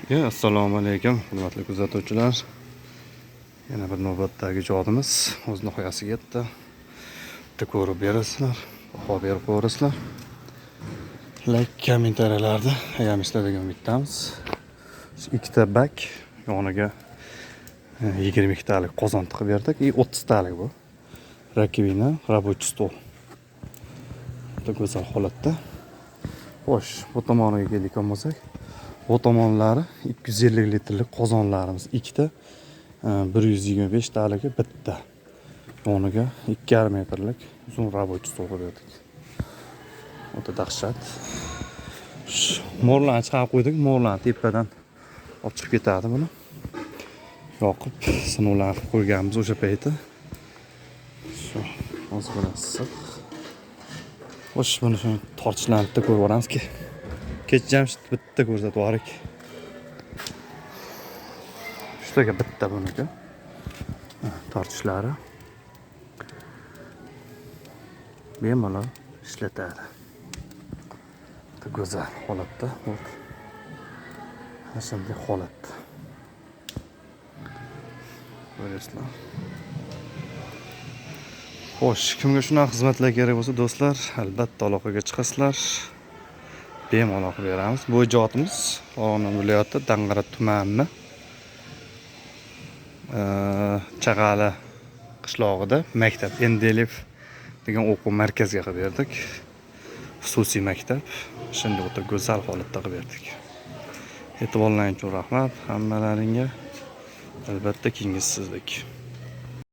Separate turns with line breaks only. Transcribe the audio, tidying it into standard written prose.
Assalomu alaykum, hurmatli kuzatuvchilar. Yana bir navbatdagi ijodimiz o'z nihoyasiga yetdi. Bitta ko'rib berasizlar, baho berib qo'yasizlar. Like, kommentariyalarda ayamizlar degan umiddamiz. Ikkita bak yoniga 20 talik qozon tiqib berdik. 30 talik bu. Rakibina рабочий stol. Juda go'zal holatda. Xo'sh, bu tomoniga keladigan bo'lsak, bu tomonlari 250 litrlik qozonlarimiz ikkita, 125 taligi bitta. Yoniga 2,5 metrlik uzun рабочий stol qo'ydik. O'ta dahshat. Mo'rlarni chiqarib qo'ydik. Mo'rlarni tepadan olib chiqib ketadi buni. Yoqib sinovlarni qo'yganmiz o'sha payti. Shu hozir bilan issiq. Xo'sh, buni shuni tortishlarni bitta ko'rib oramizki. Kechjamshid bitta ko'rsatib yuborik. Shutaga bitta buniki. Tortishlari bemalol ishlatadi. Juda go'zal holatda. Shunday holatda. Ko'rasizlar. Xo'sh, kimga shunaqa xizmatlar kerak bo'lsa, do'stlar, albatta aloqaga chiqasizlar. Bemalol qilib beramiz. Bu ijodimiz Farg'ona viloyati Dang'ara tumani Chag'ali qishlog'ida maktab Endelev degan o'quv markaziga qilib berdik. Xususiy maktab. Shunday o'ta go'zal holatda qilib berdik. E'tiborlaringiz uchun rahmat hammalaringga. Albatta kengashsizlik.